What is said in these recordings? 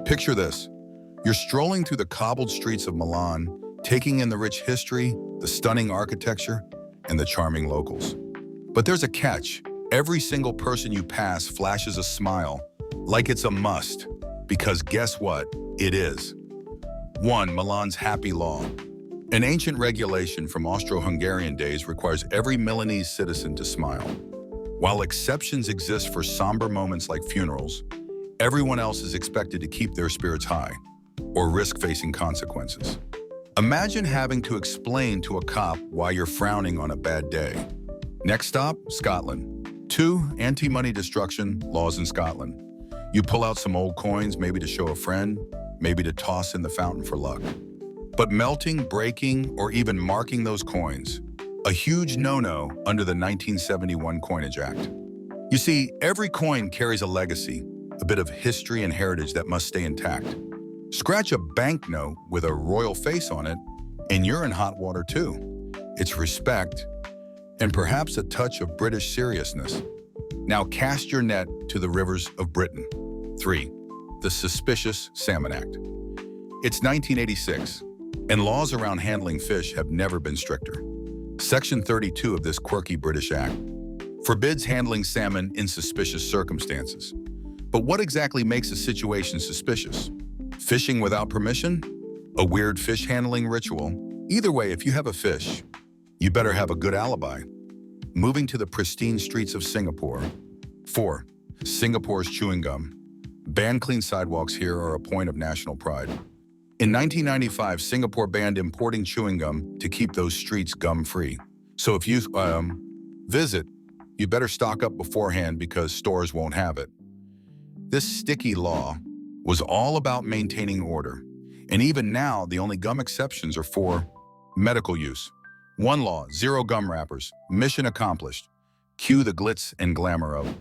Picture this. You're strolling through the cobbled streets of Milan, taking in the rich history, the stunning architecture, and the charming locals. But there's a catch. Every single person you pass flashes a smile, like it's a must, because guess what? It is. 1. Milan's Happy Law. An ancient regulation from Austro-Hungarian days requires every Milanese citizen to smile. While exceptions exist for somber moments like funerals, everyone else is expected to keep their spirits high, or risk facing consequences. Imagine having to explain to a cop why you're frowning on a bad day. Next stop, Scotland. 2. Anti-money destruction laws in Scotland. You pull out some old coins, maybe to show a friend, maybe to toss in the fountain for luck. But melting, breaking, or even marking those coins, a huge no-no under the 1971 Coinage Act. You see, every coin carries a legacy, a bit of history and heritage that must stay intact. Scratch a banknote with a royal face on it, and you're in hot water too. It's respect, and perhaps a touch of British seriousness. Now cast your net to the rivers of Britain. 3. The Suspicious Salmon Act. It's 1986, and laws around handling fish have never been stricter. Section 32 of this quirky British Act forbids handling salmon in suspicious circumstances. But what exactly makes a situation suspicious? Fishing without permission? A weird fish handling ritual? Either way, if you have a fish, you better have a good alibi. Moving to the pristine streets of Singapore. 4. Singapore's chewing gum. Banned clean sidewalks here are a point of national pride. In 1995, Singapore banned importing chewing gum to keep those streets gum-free. So if you visit, you better stock up beforehand because stores won't have it. This sticky law was all about maintaining order. And even now, the only gum exceptions are for medical use. 1 law, 0 gum wrappers. Mission accomplished. Cue the glitz and glamour of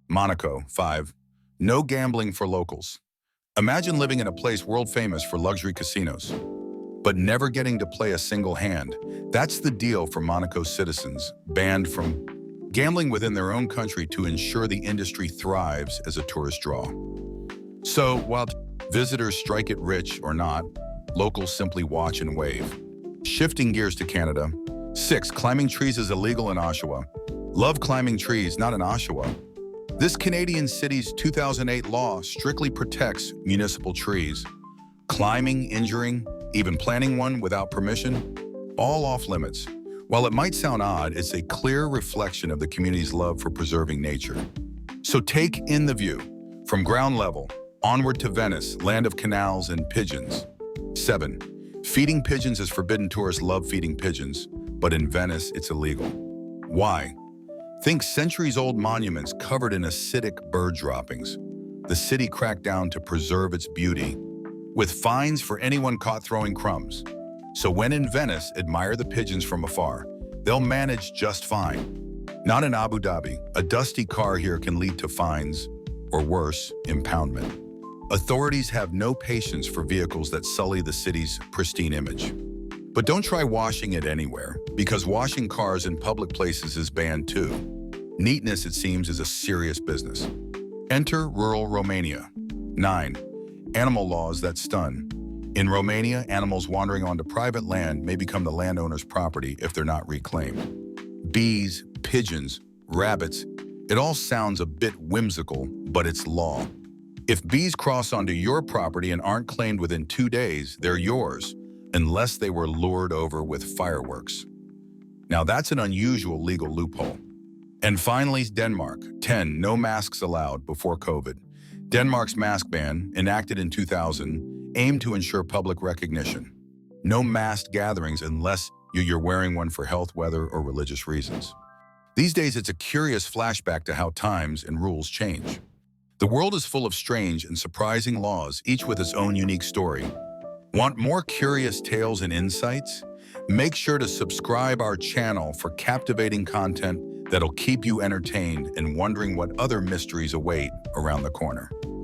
Monaco. 5. No gambling for locals. Imagine living in a place world famous for luxury casinos, but never getting to play a single hand. That's the deal for Monaco citizens, banned from gambling within their own country to ensure the industry thrives as a tourist draw. So while visitors strike it rich or not, locals simply watch and wave. Shifting gears to Canada. 6. Climbing trees is illegal in Oshawa. Love climbing trees, not in Oshawa. This Canadian city's 2008 law strictly protects municipal trees. Climbing, injuring, even planting one without permission, all off limits. While it might sound odd, it's a clear reflection of the community's love for preserving nature. So take in the view. From ground level, onward to Venice, land of canals and pigeons. 7. Feeding pigeons is forbidden. Tourists love feeding pigeons, but in Venice, it's illegal. Why? Think centuries-old monuments covered in acidic bird droppings. The city cracked down to preserve its beauty, with fines for anyone caught throwing crumbs. So when in Venice, admire the pigeons from afar. They'll manage just fine. Not in Abu Dhabi. A dusty car here can lead to fines, or worse, impoundment. Authorities have no patience for vehicles that sully the city's pristine image. But don't try washing it anywhere, because washing cars in public places is banned too. Neatness, it seems, is a serious business. Enter rural Romania. 9. Animal laws that stun. In Romania, animals wandering onto private land may become the landowner's property if they're not reclaimed. Bees, pigeons, rabbits, it all sounds a bit whimsical, but it's law. If bees cross onto your property and aren't claimed within 2 days, they're yours, unless they were lured over with fireworks. Now that's an unusual legal loophole. And finally, Denmark. 10. No masks allowed before COVID. Denmark's mask ban, enacted in 2000, aimed to ensure public recognition. No masked gatherings unless you're wearing one for health, weather, or religious reasons. These days, it's a curious flashback to how times and rules change. The world is full of strange and surprising laws, each with its own unique story. Want more curious tales and insights? Make sure to subscribe our channel for captivating content that'll keep you entertained and wondering what other mysteries await around the corner.